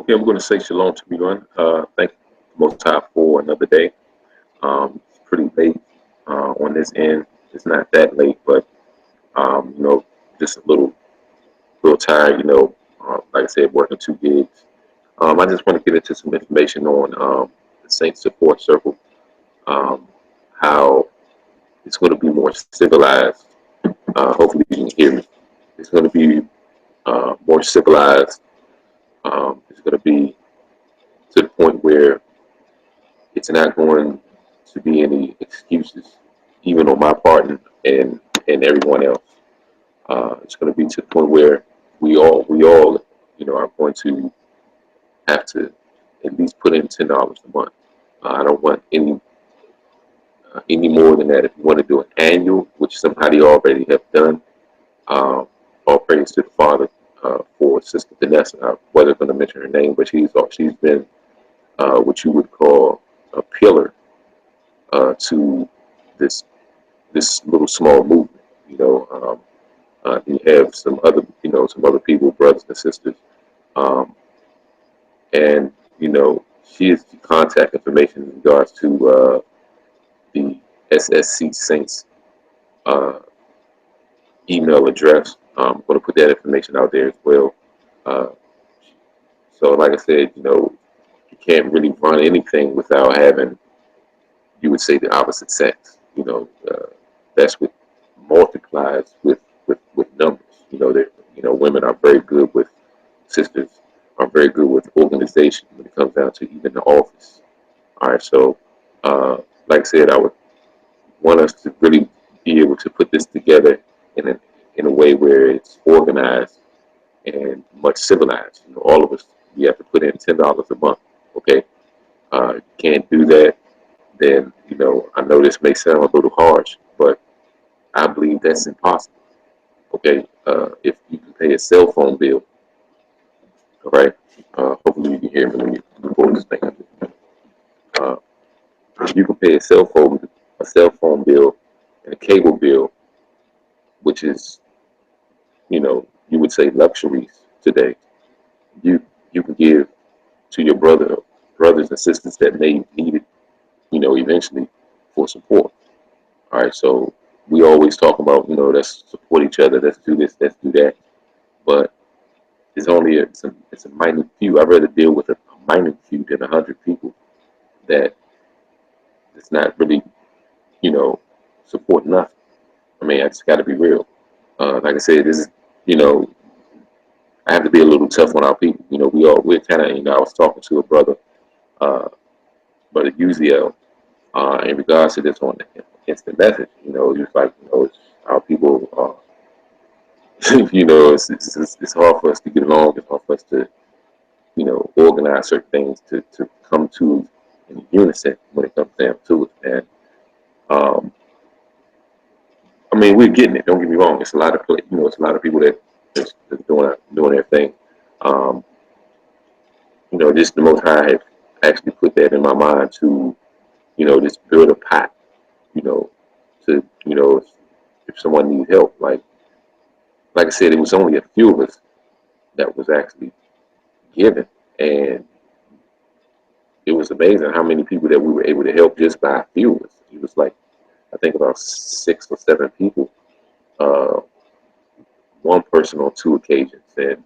Again, we're going to say shalom to everyone. Thank you, Most High, for another day. It's pretty late on this end. It's not that late, but just a little tired. Like I said, working 2 gigs. I just want to get into some information on the Saint Support Circle. Um, how it's going to be more civilized. Hopefully, you can hear me. It's going to be more civilized. It's going to be to the point where it's not going to be any excuses, even on my part and everyone else. It's going to be to the point where we all, are going to have to at least put in $10 a month. I don't want any more than that. If you want to do an annual, which somebody already have done, all praise to the Father for Sister Vanessa. I wasn't going to mention her name, but she's been what you would call a pillar to this little small movement. You have some other people, brothers and sisters, um, and she is the contact information in regards to the SSC Saints uh, email address. I'm going to put that information out there as well. Uh, so, like I said, you can't really run anything without having, you would say, the opposite sex. That's what multiplies with numbers. That women are very good with sisters are very good with organization when it comes down to even the office. All right, so like I said, I would want us to really be able to put this together in a way where it's organized and much civilized. All of us, we have to put in $10 a month. Okay, you can't do that, then I know this may sound a little harsh, but I believe that's impossible. Okay, if you can pay a cell phone bill, all right. Hopefully you can hear me when you pull this thing. Uh, if you can pay a cell phone bill and a cable bill, which is you would say luxuries today, you you can give to your brothers and sisters that may need it, eventually for support. All right, so we always talk about, let's support each other, let's do this, let's do that, but it's a minute few. I'd rather deal with a minute few than 100 people that it's not really, you know, supporting nothing. I mean, I just got to be real. Like I said, this is, you know, I have to be a little tough on our people. We're kind of, I was talking to a brother, uh, brother Uziel, in regards to this on the instant message. He was like, our people, it's hard for us to get along. It's hard for us to, organize certain things to come to in unison when it comes down to it. And um, I mean, we're getting it. Don't get me wrong. It's a lot of it's a lot of people that's doing their thing. Um, just the Most High have actually put that in my mind to, just build a pot, you know, to, if someone needs help. Like I said, it was only a few of us that was actually given, and it was amazing how many people that we were able to help just by a few of us. It was like, I think about 6 or 7 people, uh, one person on 2 occasions, and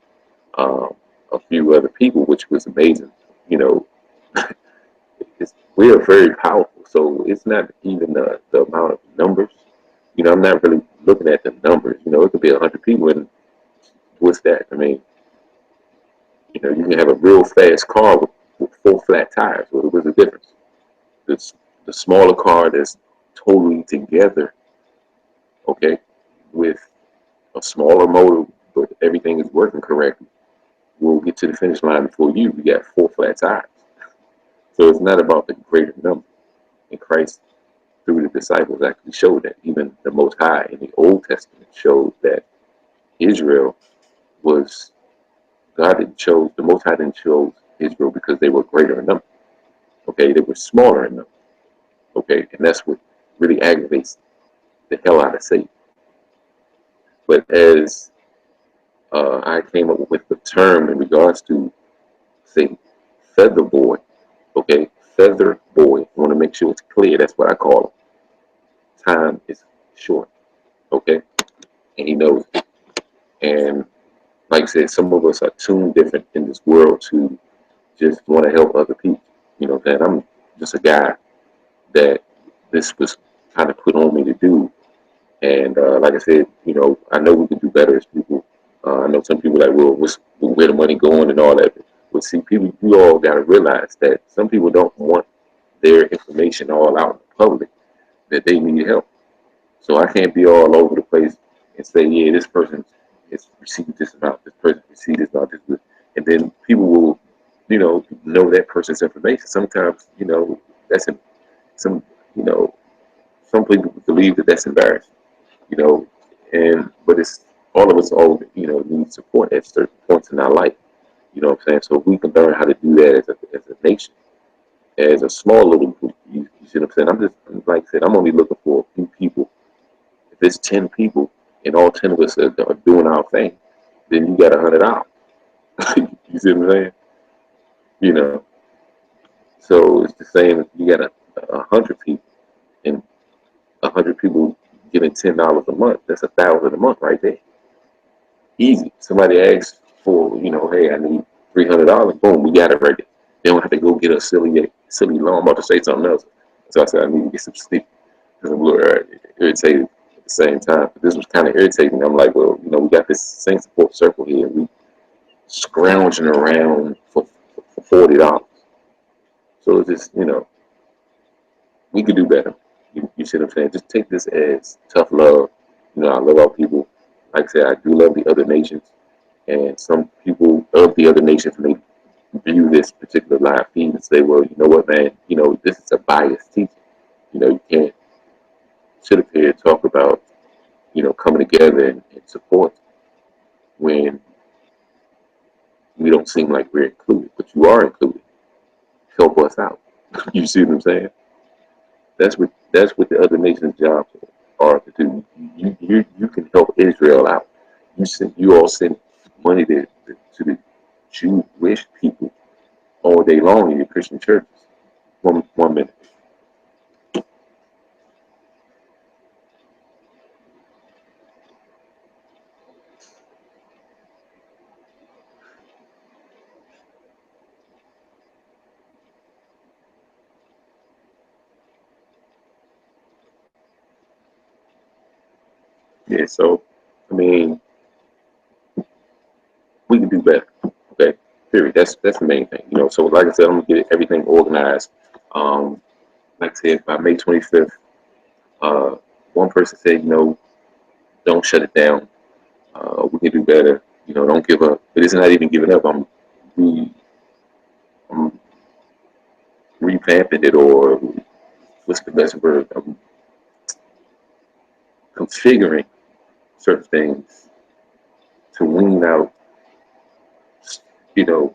um, a few other people, which was amazing. You know, we are very powerful, so it's not even the amount of numbers. I'm not really looking at the numbers. It could be 100 people, and what's that? I mean, you can have a real fast car with 4 flat tires. What's the difference? It's the smaller car that's totally together, okay, with a smaller motor, but everything is working correctly. We'll get to the finish line before you. We got 4 flat tires. So it's not about the greater number. And Christ, through the disciples, actually showed that. Even the Most High in the Old Testament showed that Israel was, the Most High didn't choose Israel because they were greater in number. Okay, they were smaller in number. Okay, and that's what really aggravates the hell out of Satan. But as I came up with the term in regards to say feather boy, okay? Feather boy. I want to make sure it's clear. That's what I call him. Time is short, okay? And he knows it. And like I said, some of us are tuned different in this world to just want to help other people. You know, that I'm just a guy that this was kind of put on me to do. And like I said, you know, I know we can do better as people. I know some people like, well, where the money going and all that. But see, people, you all got to realize that some people don't want their information all out in the public, that they need help. So I can't be all over the place and say, yeah, this person has received this amount, this person received this amount, this, and then people will, know that person's information. Sometimes, that's some, you know, some people believe that that's embarrassing, you know, but it's all of us all, need support at certain points in our life. You know what I'm saying? So if we can learn how to do that as a nation, as a small little group, you see what I'm saying? Like I said, I'm only looking for a few people. If it's 10 people and all 10 of us are doing our thing, then you got $100. You see what I'm saying? You know, so it's the same if you got a hundred people and 100 people giving $10 a month. That's 1,000 a month right there. Easy. Somebody asks for, hey, I need $300. Boom, we got it right there. They don't have to go get a silly loan. I'm about to say something else. So I said I need to get some sleep because I'm a little irritated at the same time. But this was kind of irritating. I'm like, well, we got this Saint support circle here. We scrounging around for $40. So it's just, we could do better. You see what I'm saying? Just take this as tough love. I love our people. Like I said, I do love the other nations. And some people of the other nations may view this particular live feed and say, well, you know what, man, this is a biased teaching. You can't sit up here and talk about, coming together and support when we don't seem like we're included. But you are included. Help us out. You see what I'm saying? That's what the other nations' jobs are to do. You can help Israel out. You all send money to the Jewish people all day long in your Christian churches. One minute. Yeah, so I mean, we can do better. Okay, period. That's the main thing. So like I said, I'm gonna get everything organized. Um, like I said, by May 25th, uh, one person said, don't shut it down. We can do better. Don't give up. But it's not even giving up. I'm revamping it, or what's the best word? I'm configuring certain things to wean out, you know,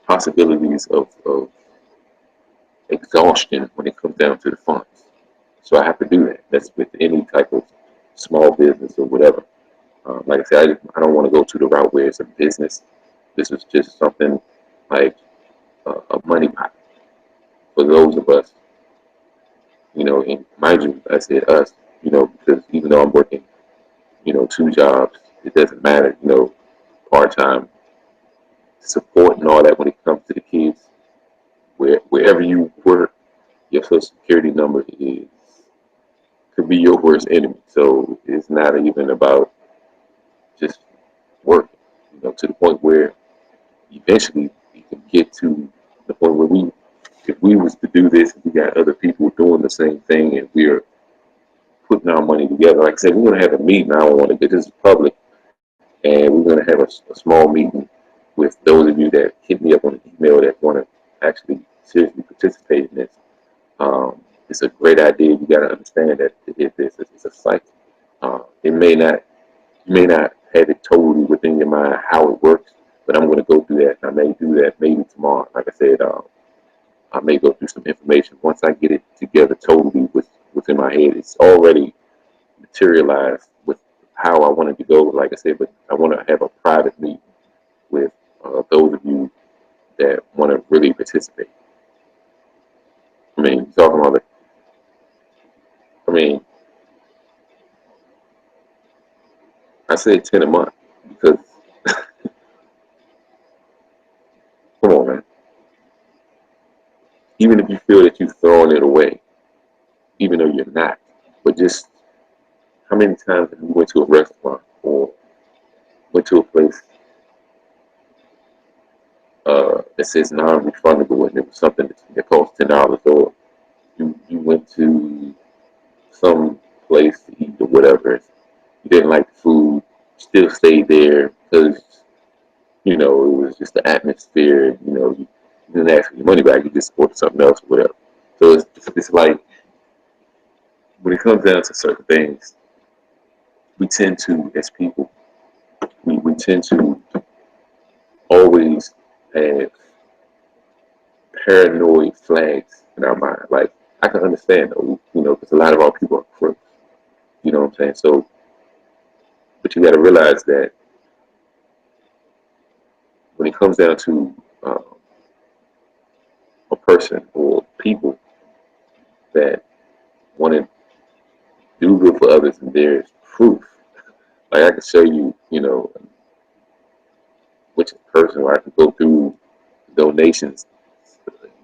possibilities of exhaustion when it comes down to the funds. So I have to do that. That's with any type of small business or whatever. Like I said, I don't want to go to the route where it's a business. This is just something like a money pot for those of us, and mind you, I said us, because even though I'm working, two jobs, it doesn't matter, part-time support and all that when it comes to the kids. Wherever you work, your social security number could be your worst enemy. So it's not even about just working, to the point where eventually we can get to the point where if we was to do this, we got other people doing the same thing, and we're putting our money together. Like I said, we're going to have a meeting. I don't want to get this public, and we're going to have a small meeting with those of you that hit me up on the email that want to actually seriously participate in this. It's a great idea. You got to understand that it's a cycle. It may not, you may not have it totally within your mind how it works, but I'm going to go through that. I may do that maybe tomorrow. Like I said, I may go through some information once I get it together totally within my head. It's already materialized with how I wanted to go. Like I said, but I want to have a private meeting with those of you that want to really participate. I mean, talking about it. I mean, I said 10 a month because come on, man. Even if you feel that you've thrown it away, even though you're not, but just how many times have you went to a restaurant or went to a place that says non-refundable and it was something that cost $10, or you went to some place to eat or whatever, you didn't like the food, still stayed there because it was just the atmosphere. You didn't ask for your money back, you just ordered something else or whatever. So it's like when it comes down to certain things, we tend to, as people, we tend to always have paranoid flags in our mind. Like, I can understand though, because a lot of our people are crooks. You know what I'm saying? So, but you got to realize that when it comes down to a person or people that want to do good for others, and there's proof. Like, I can show you, which person where I can go through donations,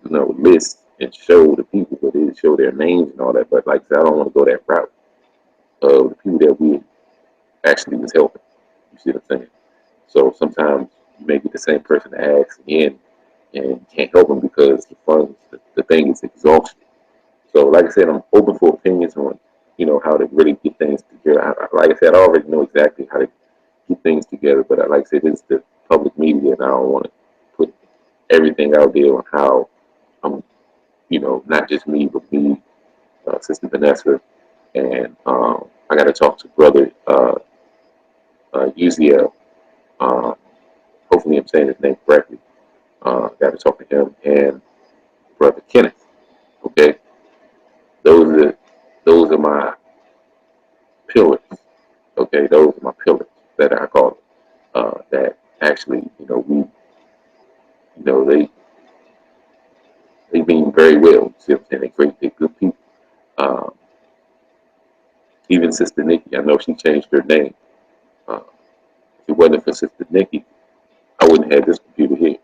list and show the people, but they show their names and all that. But like I said, I don't want to go that route of the people that we actually was helping. You see what I'm saying? So sometimes you may get the same person to ask again and can't help them because the funds, the thing is exhausted. So like I said, I'm open for opinions on, how to really get things together. Like I said, I already know exactly how to get things together, but like I said, this is the public media, and I don't want to put everything out there on how I'm, not just me, but me, Sister Vanessa, and I got to talk to Brother Uziel. Um, hopefully, I'm saying his name correctly. Got to talk to him and Brother Kenneth. Okay, those are those are my pillars. Okay, those are my pillars that I call them. That actually, they mean very well. See what I'm saying? They're good people. Um, even Sister Nikki, I know she changed her name. Uh, if it wasn't for Sister Nikki, I wouldn't have this computer here.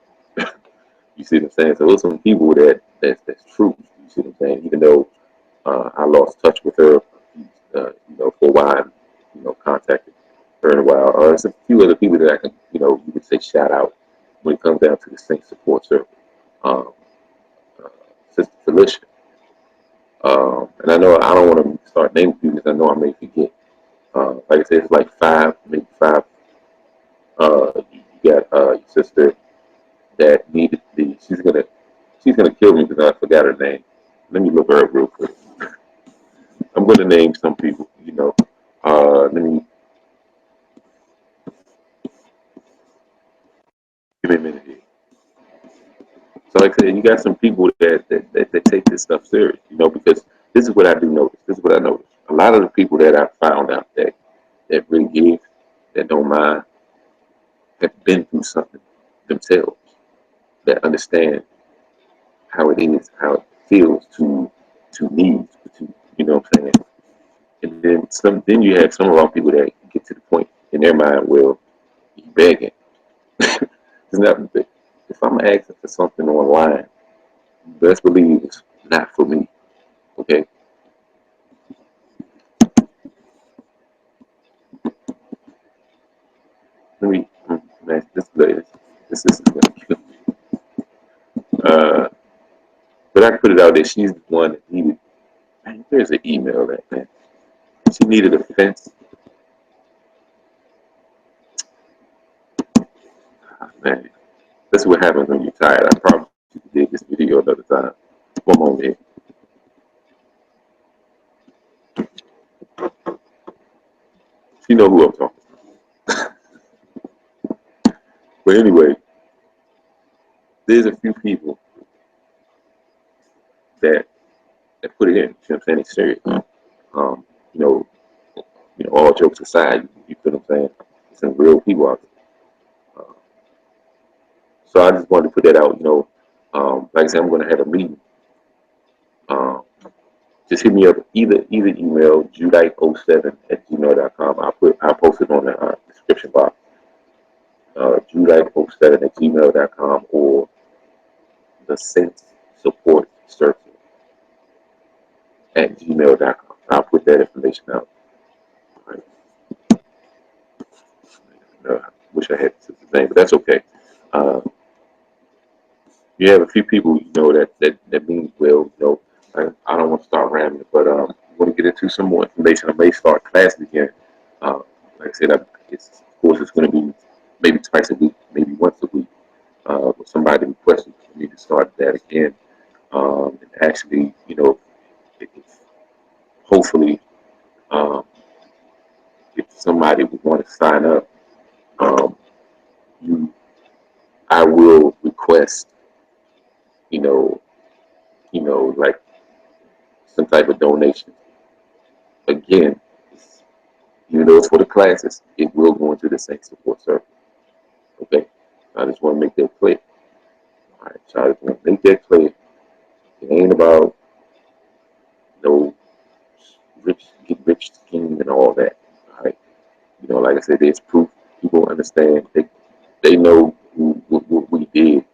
You see what I'm saying? So there's some people that's true. You see what I'm saying? Even though I lost touch with her, for a while, contacted her in a while. There's a few other people that I can, you could say shout out when it comes down to the Saint support circle. Um, uh, Sister Felicia. And I know I don't want to start naming people because I know I may forget. Like I said, it's like five, maybe five. You got your sister that needed the. She's gonna kill me because I forgot her name. Let me look her up real quick. I'm gonna name some people. Let me give me a minute here. So like I said, you got some people that take this stuff serious. Because this is what I do notice. This is what I notice. A lot of the people that I found out that really give, that don't mind, have been through something themselves, that understand how it is, how it feels to need, to what I'm saying. And then you have some of our people that get to the point in their mind, well, you begging. It's not, if I'm asking for something online, best believe it's not for me. Okay. Let me man, this is uh but I put it out there. She's the one that needed, man, there's an email that, man. She needed a fence. Ah, man. That's what happens when you're tired. I probably did this video another time. One moment here. She know who I'm talking to. But anyway, there's a few people that put it in. You know what I'm saying? It's serious. Um, you know, all jokes aside, you feel what I'm saying? Some real people out there. So I just wanted to put that out. Like I said, I'm going to have a meeting. Um, just hit me up either email judite07@gmail.com. I'll post it on the description box. Judite07@gmail.com or the Saints Support Circle at gmail.com. I'll put that information out. Right. I wish I had the name, but that's okay. Uh, you have a few people that mean well. I don't want to start rambling, but want to get into some more information. I may start classes again. Uh, like I said, of course it's going to be maybe twice a week, maybe once a week. Somebody requested for me to start that again, and actually, if, hopefully, um, if somebody would want to sign up, um, you, I will request, you know, like some type of donation. Again, even though it's for the classes, it will go into the Saint Support Circle. Okay, I just want to make that clear. All right, so I just want to make that clear. It ain't about no get rich scheme and all that. All right, like I said, there's proof. People understand. They know what we did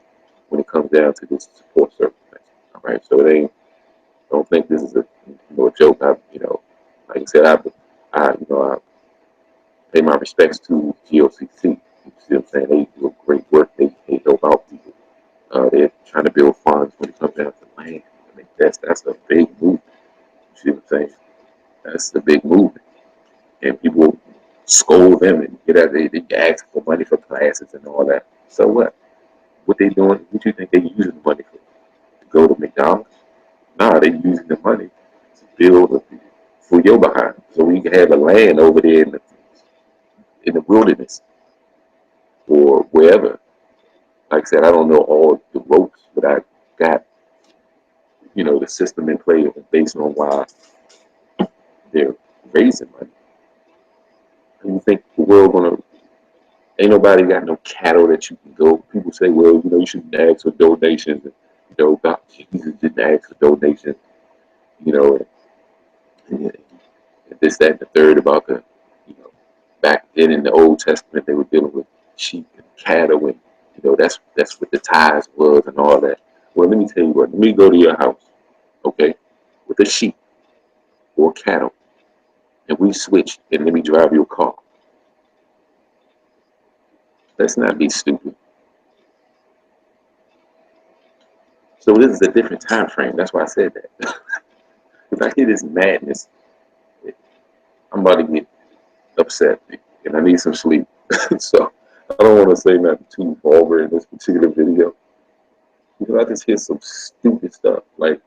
when it comes down to this support circle. All right, so they don't think this is a joke. Like I said, I pay my respects to GOCC. You see what I'm saying? They do a great work. They help out people. They're trying to build funds when it comes down to land. I mean, that's a big movement. You see what I'm saying? That's a big movement. And people scold them and they ask for money for classes and all that. So what? What they doing? What you think they using the money for? To go to McDonald's? Nah, they using the money to build for your behind. So we can have a land over there in the wilderness or wherever. Like I said, I don't know all the ropes, but I got, the system in play based on why they're raising money. And you think the world gonna ain't nobody got no cattle that you can go. People say, well, you shouldn't ask for donations. And, God, Jesus didn't ask for donations. You know, and this, that, and the third about you know, back then in the Old Testament, they were dealing with sheep and cattle, and that's what the tithes was and all that. Well, let me tell you what. Let me go to your house, okay, with a sheep or cattle, and we switch, and let me drive your car. Let's not be stupid. So this is a different time frame. That's why I said that. Because I hear this madness, I'm about to get upset, and I need some sleep. So I don't want to say nothing too vulgar in this particular video. Because I just hear some stupid stuff. Like,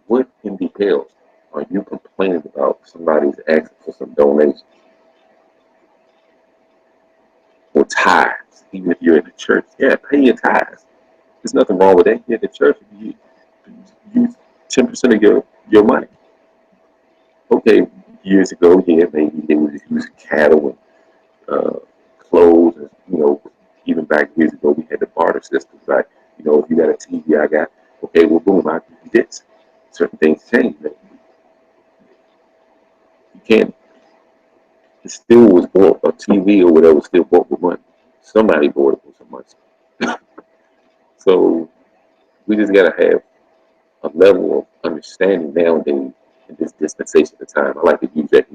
what in the hell are you complaining about somebody's asking for some donations or tithes? Even if you're in the church, yeah, pay your tithes. There's nothing wrong with that. You're in the church, you use 10% of your money. Okay, years ago, yeah, maybe they were just using cattle and clothes, and even back years ago, we had the barter system. Like, if you got a TV, I got, okay, well, boom, I give you this. Certain things change. Man. You can't. It still was bought, a TV or whatever was still bought with money. Somebody bought it with some money. So we just gotta have a level of understanding nowadays in this dispensation of time. I like to use that,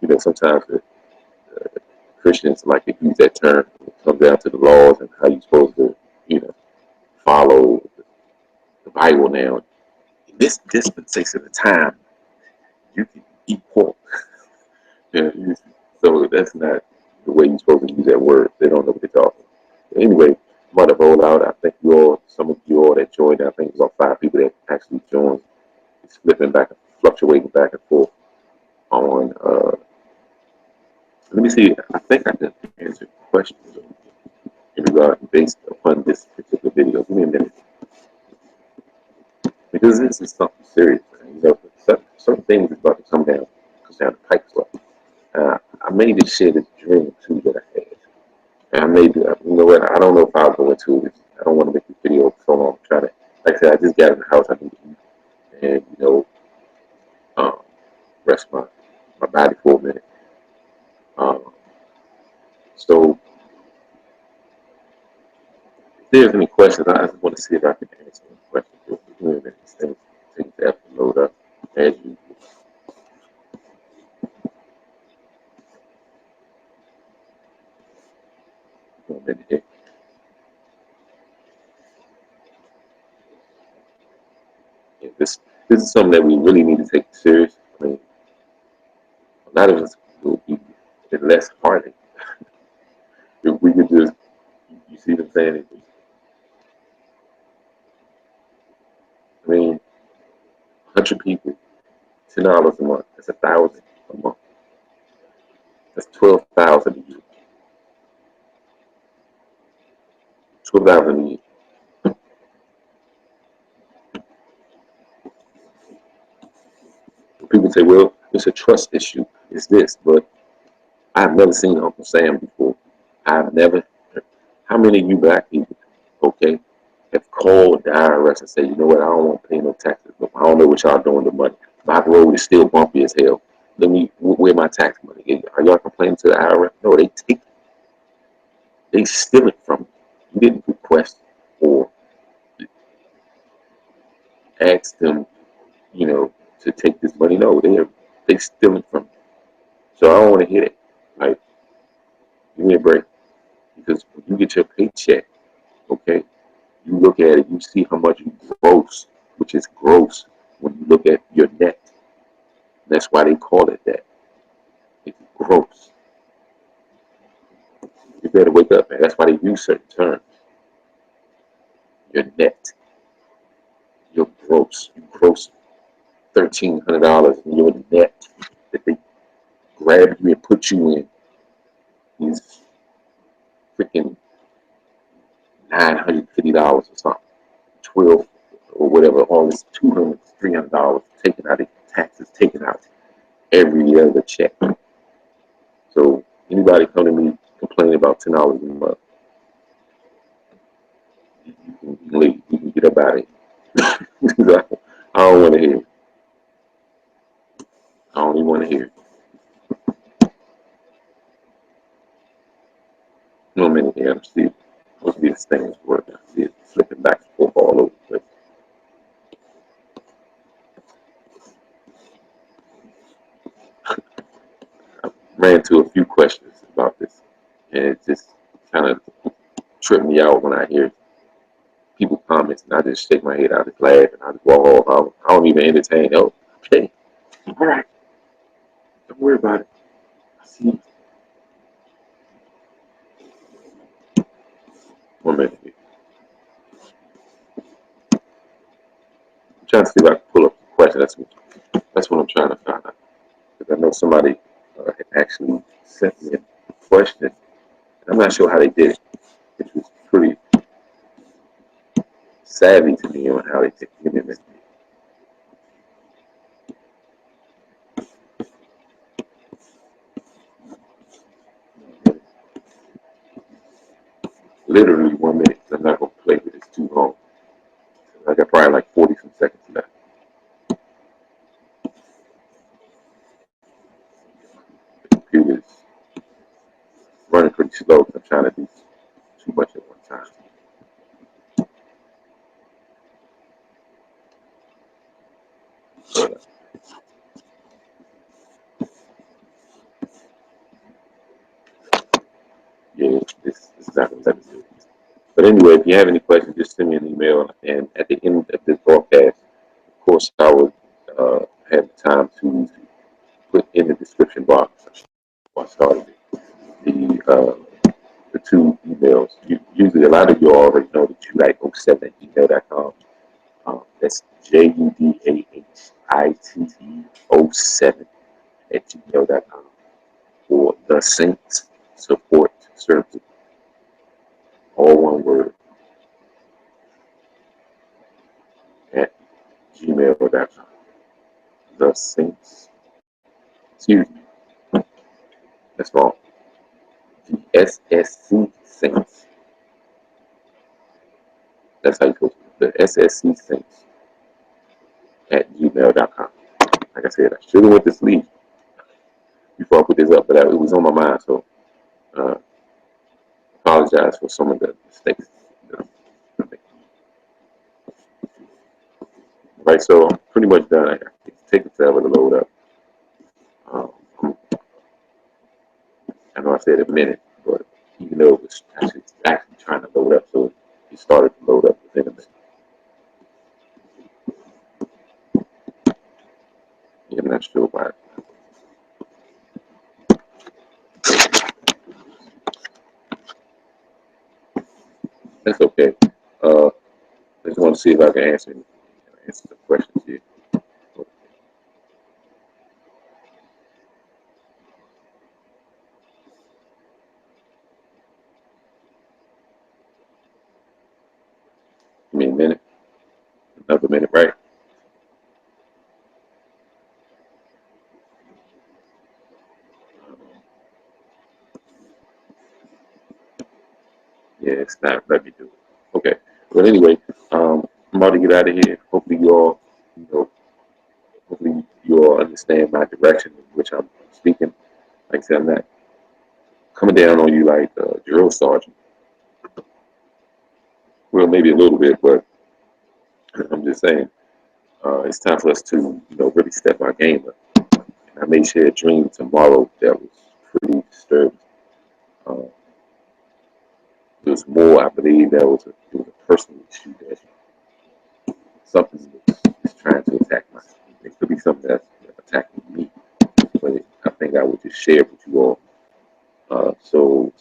because sometimes Christians like to use that term. It comes down to the laws and how you're supposed to, follow the Bible now. In this dispensation of time, you can eat pork. Yeah, so that's not the way you're supposed to use that word. They don't know what they're talking about. Anyway, I'm about to roll out. I thank you all, some of you all that joined. I think it was about 5 people that actually joined. It's flipping back and fluctuating back and forth on. Let me see. I think I can answer questions in regard based upon this particular video. Give me a minute, because this is something serious. Certain things is about to come down to pike slow. I made this shit a dream too that I had. And I made, But I don't know if I'll go into it. I don't want to make this video so long. I'm trying to, like I said, I just got in the house. I need to eat and, um, rest my body for a minute. Um, so if there's any questions, I just want to see if I can answer any questions. If we're doing these things, things have to load up as usual. For a minute here. Yeah, this is something that we really need to take serious. I mean, a lot of us will be in less heartache if we could just, you see what I'm saying? I mean, 100 people, $10 a month. That's 1,000 a month. That's 12,000 a year. 12,000 a year. People say, well, it's a trust issue. It's this, but I've never seen Uncle Sam before. I've never. How many of you black people, okay, have called the IRS and say, you know what, I don't want to pay no taxes. I don't know what y'all doing with the money. My road is still bumpy as hell. Let me, where my tax money? Are y'all complaining to the IRS? No, they take it. They steal it from you. You didn't request or ask them, to take this money. No, they steal it from you. So I don't want to hear it. Like, give me a break. Because when you get your paycheck, okay, you look at it, you see how much you gross, which is gross when you look at your net. That's why they call it that. It's gross. You better wake up, man. That's why they use certain terms. Your net, your gross. You gross $1,300 in your net that they grab you and put you in is freaking $950 or something. 12 or whatever, all this $200, $300 taken out of taxes, taken out every other check. So anybody come to me complaining about $10 a month, you can leave. You can get up out of here. I don't want to hear it. I don't even want to hear it. No minute here. I'm still supposed to be this thing is working. I see it flipping back and forth all over the place. Ran into a few questions about this, and it just kind of tripped me out when I hear people comments, and I just shake my head, I just laugh, and I just walk off. I don't even entertain. Oh, okay, all right, don't worry about it. I see you. 1 minute here. I'm trying to see if I can pull up the question. That's what I'm trying to find out. Because I know somebody had actually sent me a question. I'm not sure how they did it. It was pretty savvy to me on how they did it. Literally 1 minute. I'm not going to play with it. It's too long. I got probably like 40 some seconds left. The computer's running pretty slow because I'm trying to do too much at one time. But, yeah, this is not going to let me do it. But anyway, if you have any questions, just send me an email. And at the end of this broadcast, of course, I would have time to put in the description box before I started it, the two emails. Usually, a lot of you already know that you like thesscsaint@gmail.com. That's JUDAHITT07 or the Saints Support Service, all one word, at gmail.com. The Saints, excuse me, that's wrong. The SSC Saints That's how you go. The SSC Saints at gmail.com. Like I said, I should have went to sleep before I put this up, but it was on my mind. So uh, apologize for some of the mistakes that I'm making. Right, so I'm pretty much done. It's taking forever to load up. Um, I know I said a minute, but even though it was actually trying to load up, so it started to load up within a minute. Yeah, I'm not sure why. That's okay. I just want to see if I can answer the questions here. Give me a minute, another minute, right? Yeah, it's not. Let me do it. Okay. But anyway, I'm about to get out of here. Hopefully you all, you know, hopefully you all understand my direction in which I'm speaking. Like I said, I'm not coming down on you like a drill sergeant. Well, maybe a little bit, but I'm just saying it's time for us to, really step our game up. And I may share a dream tomorrow that was pretty disturbing. Uh, there was more, I believe, it was a personal issue that something was trying to attack my. It could be something that's attacking me, but I think I would just share it with you all. So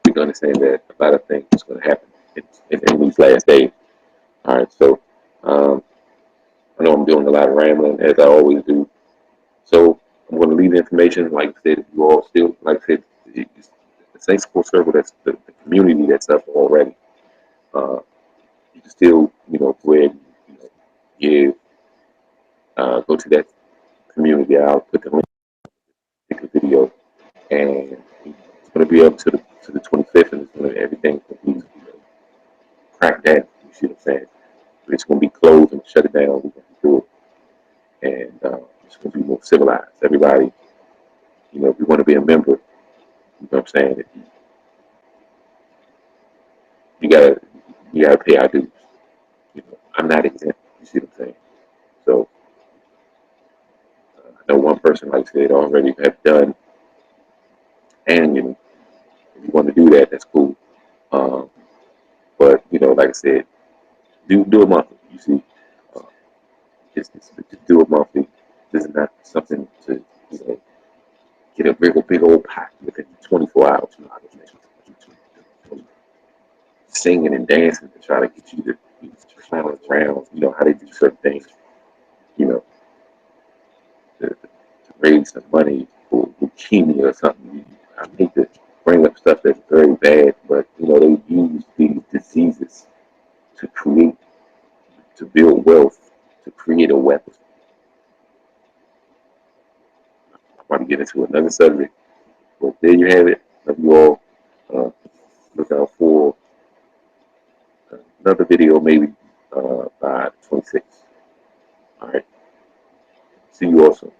we can understand that a lot of things is going to happen in these last days. All right, so um, I know I'm doing a lot of rambling as I always do. So I'm going to leave the information. Like I said, if you all still, like I said, the Saint Support Circle, that's the community that's up already. Uh, you can still, go ahead and give, go to that community. I'll put the link to the video, and it's going to be up to the 25th, and it's going to everything will be cracked down. You see what I'm saying? It's going to be closed and shut it down. We're going to do it, and it's going to be more civilized. Everybody, if you want to be a member, you know what I'm saying? You gotta you gotta pay our dues. I'm not exempt. You see what I'm saying? So I know one person, like I said, already have done, and if you want to do that, that's cool. Um, but like I said, do a monthly. You see, uh, just do a monthly. This is not something to get a big old pot within 24 hours. Singing and dancing to try to get you to clown around. You know how they do certain things. You know, to raise some money for leukemia or something. I hate to bring up stuff that's very bad, but they use these diseases to build wealth, to create a weapon. I want to get into another subject, but there you have it. Love you all. Uh, look out for another video, maybe by 26. All right. See you all soon.